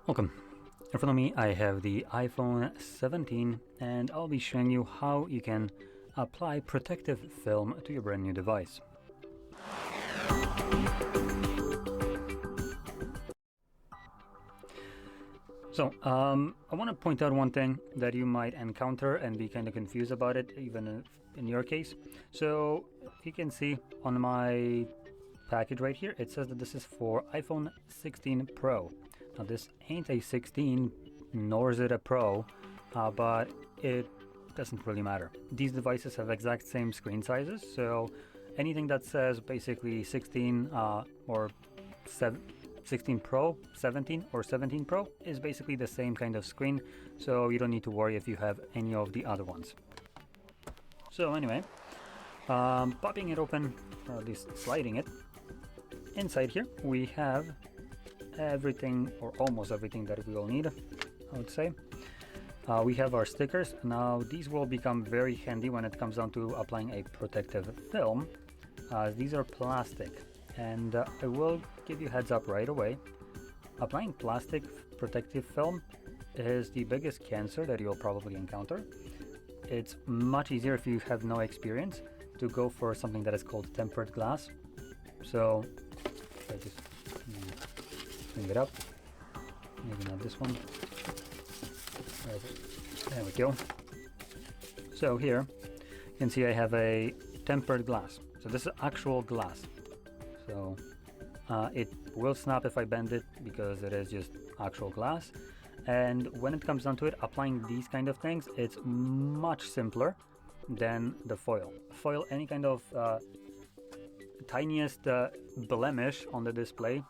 Welcome. In front of me I have the iPhone 17 and I'll be showing you how you can apply protective film to your brand new device. So, I want to point out one thing that you might encounter and be kind of confused about it, even in your case. So, you can see on my package right here, it says that this is for iPhone 16 Pro. Now, this ain't a 16, nor is it a Pro, but it doesn't really matter. These devices have exact same screen sizes, so anything that says basically 16 or 16 Pro, 17 or 17 Pro is basically the same kind of screen, so you don't need to worry if you have any of the other ones. So anyway, popping it open, or at least sliding it, inside here we have everything or almost everything that we will need, I would say. We have our stickers. Now these will become very handy when it comes down to applying a protective film. These are plastic, and I will give you heads up right away. Applying plastic protective film is the biggest cancer that you'll probably encounter. It's much easier if you have no experience to go for something that is called tempered glass. So I just bring it up, maybe not this one. There we go. So here you can see I have a tempered glass. So this is actual glass. So it will snap if I bend it because it is just actual glass. And when it comes down to it, applying these kind of things, it's much simpler than the foil. Foil, any kind of tiniest blemish on the display,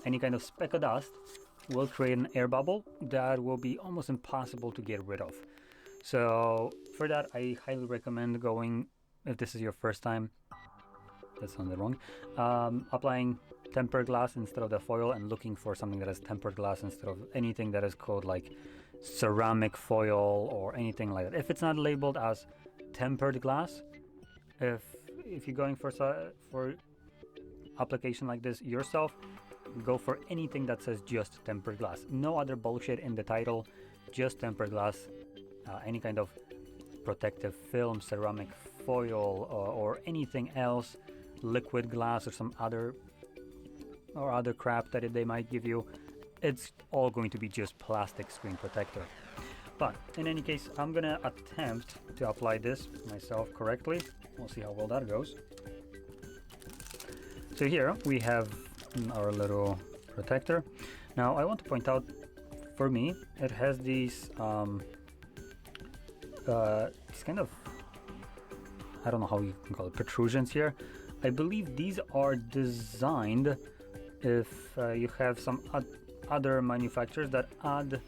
any kind of speck of dust will create an air bubble that will be almost impossible to get rid of. So for that, I highly recommend going, if this is your first time, that sounded wrong, applying tempered glass instead of the foil and looking for something that is tempered glass instead of anything that is called like ceramic foil or anything like that. If it's not labeled as tempered glass, if you're going for application like this yourself, go for anything that says just tempered glass. No other bullshit in the title, just tempered glass. Any kind of protective film, ceramic foil, or anything else, liquid glass or some other crap that they might give you, it's all going to be just plastic screen protector. But in any case, I'm gonna attempt to apply this myself correctly. We'll see how well that goes. So here we have our little protector. Now I want to point out, for me, it has these kind of, I don't know how you can call it, protrusions here. I believe these are designed if you have some other manufacturers that add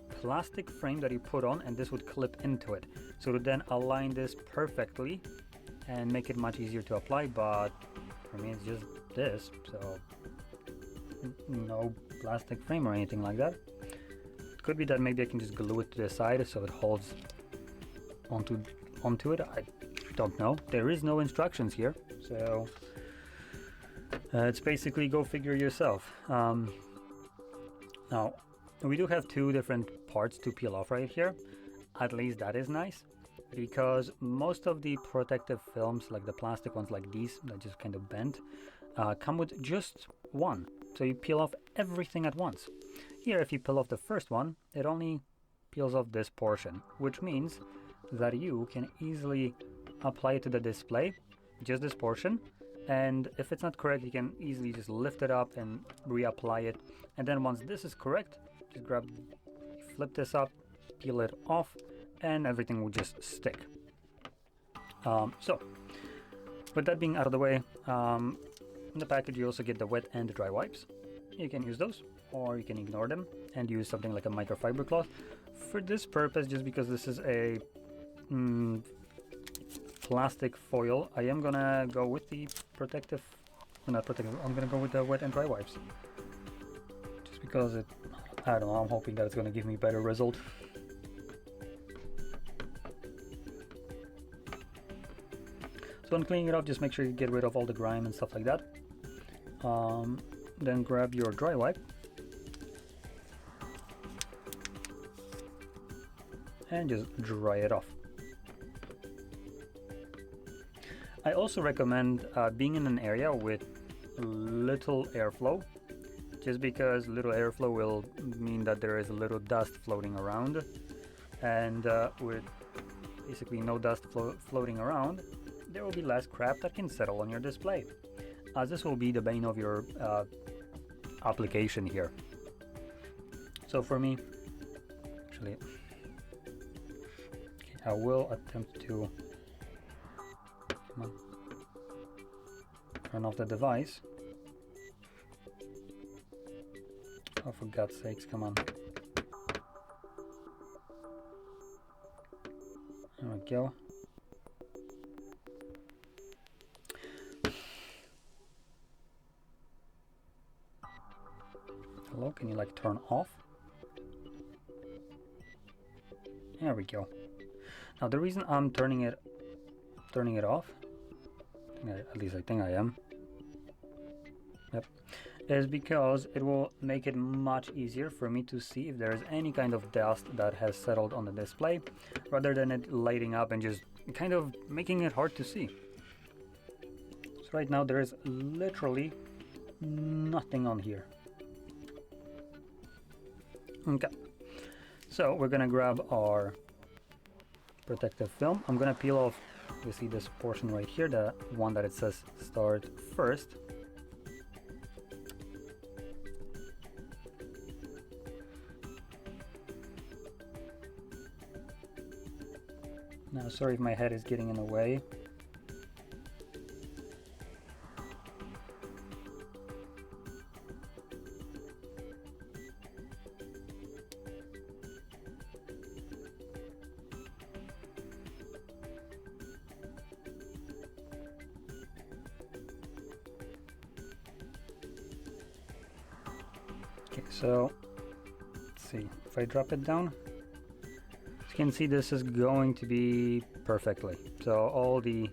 plastic frame that you put on, and this would clip into it, so to then align this perfectly and make it much easier to apply. But for me, it's just this, so no plastic frame or anything like that. It could be that maybe I can just glue it to the side so it holds onto it. I don't know. There is no instructions here, so it's basically go figure yourself. Now we do have two different parts to peel off right here. At least that is nice, because most of the protective films, like the plastic ones like these that just kind of bent, come with just one, so you peel off everything at once. Here, if you peel off the first one, it only peels off this portion, which means that you can easily apply it to the display, just this portion, and if it's not correct, you can easily just lift it up and reapply it. And then once this is correct, just flip this up, peel it off, and everything will just stick. So with that being out of the way, in the package you also get the wet and dry wipes. You can use those, or you can ignore them and use something like a microfiber cloth. For this purpose, just because this is a plastic foil, I am gonna go with the protective, not protective, I'm gonna go with the wet and dry wipes, just because I don't know, I'm hoping that it's gonna give me better result. So when cleaning it off, just make sure you get rid of all the grime and stuff like that. Then grab your dry wipe and just dry it off. I also recommend being in an area with little airflow, just because little airflow will mean that there is a little dust floating around, and with basically no dust floating around, there will be less crap that can settle on your display, as this will be the bane of your application here. So for me, actually, okay, I will attempt to turn off the device. Oh, for God's sakes, come on. There we go. Hello, can you like turn off? There we go. Now the reason I'm turning it off, at least I think I am, yep, is because it will make it much easier for me to see if there is any kind of dust that has settled on the display, rather than it lighting up and just kind of making it hard to see. So right now there is literally nothing on here. Okay, so we're gonna grab our protective film. I'm gonna peel off, you see this portion right here, the one that it says start first. Now, sorry if my head is getting in the way. Okay, so let's see if I drop it down. As you can see, this is going to be perfectly. So all the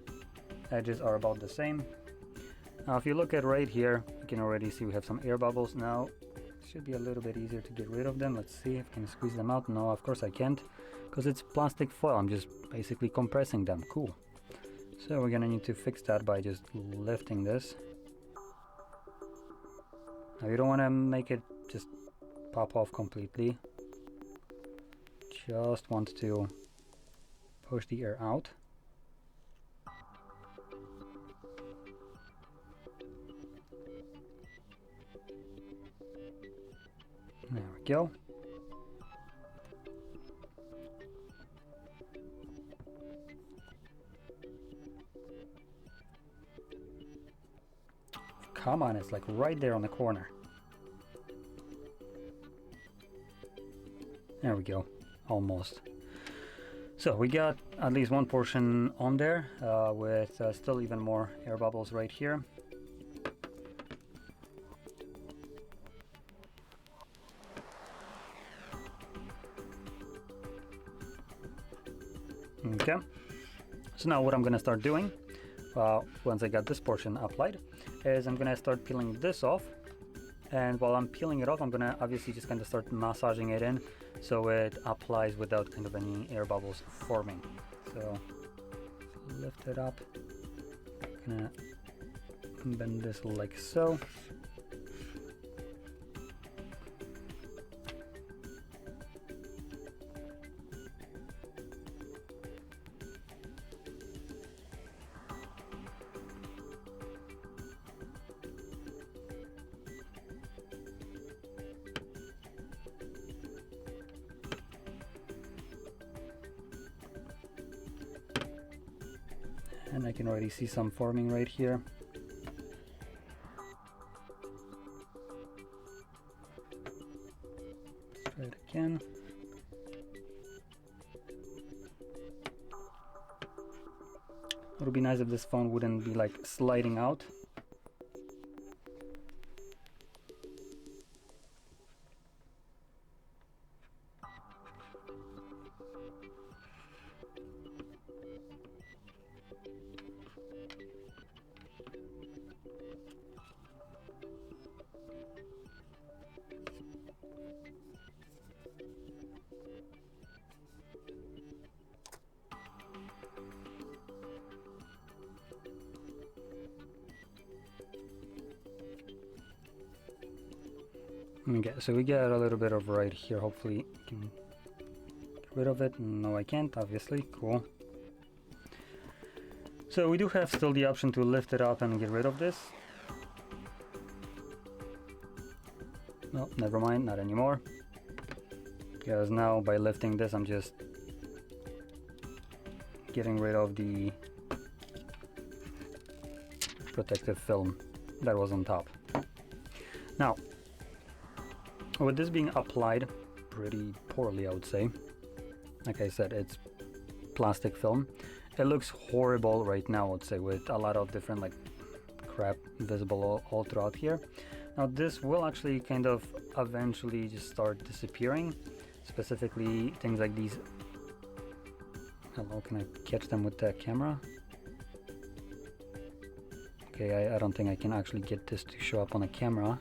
edges are about the same. Now, if you look at right here, you can already see we have some air bubbles. Now, it should be a little bit easier to get rid of them. Let's see if I can squeeze them out. No, of course I can't, because it's plastic foil. I'm just basically compressing them. Cool. So we're gonna need to fix that by just lifting this. Now, you don't want to make it just pop off completely. Just want to push the air out. There we go. Come on, it's like right there on the corner. There we go, almost. So we got at least one portion on there with still even more air bubbles right here. Okay, so now what I'm gonna start doing, once I got this portion applied, is I'm gonna start peeling this off. And while I'm peeling it off, I'm gonna obviously just kind of start massaging it in so it applies without kind of any air bubbles forming. So lift it up, gonna bend this like so. And I can already see some forming right here. Let's try it again. It would be nice if this phone wouldn't be like sliding out. Okay, so we get a little bit of right here. Hopefully I can get rid of it. No, I can't, obviously. Cool. So we do have still the option to lift it up and get rid of this. No, never mind, not anymore. Because now by lifting this, I'm just getting rid of the protective film that was on top. Now, with this being applied pretty poorly, I would say. Like I said, it's plastic film. It looks horrible right now, I would say, with a lot of different like crap visible all throughout here. Now this will actually kind of eventually just start disappearing, specifically things like these. Hello, can I catch them with the camera? Okay, I don't think I can actually get this to show up on a camera.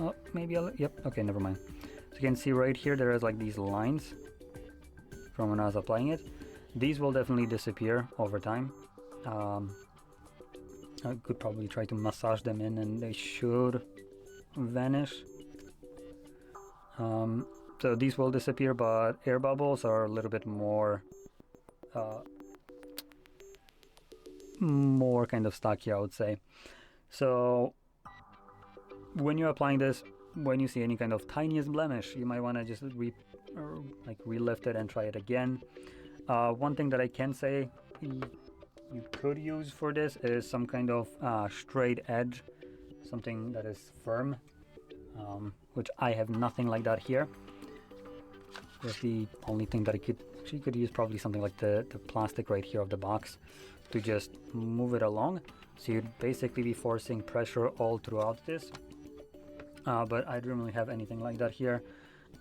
Oh, maybe yep, okay, never mind. So you can see right here there is like these lines from when I was applying it. These will definitely disappear over time. I could probably try to massage them in and they should vanish. So these will disappear, but air bubbles are a little bit more kind of stocky, I would say. So when you're applying this, when you see any kind of tiniest blemish, you might want to just relift it and try it again. One thing that I can say you could use for this is some kind of straight edge, something that is firm, which I have nothing like that here. That's the only thing that I could use, probably something like the plastic right here of the box to just move it along. So you'd basically be forcing pressure all throughout this. But I didn't really have anything like that here.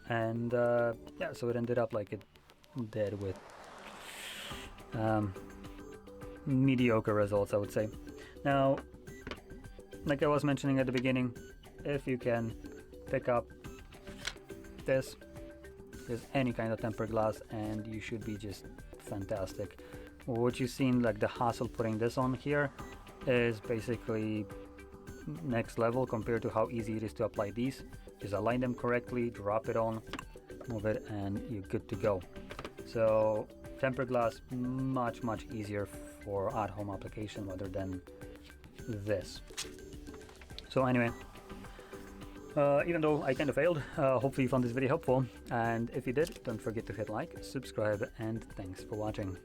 And yeah, so it ended up like it did with mediocre results, I would say. Now, like I was mentioning at the beginning, if you can pick up this with any kind of tempered glass, and you should be just fantastic. What you've seen, like the hassle putting this on here, is basically next level compared to how easy it is to apply these. Just align them correctly, drop it on, move it, and you're good to go. So tempered glass, much easier for at-home application rather than this. So anyway, even though I kind of failed, hopefully you found this video helpful, and if you did, don't forget to hit like, subscribe, and thanks for watching.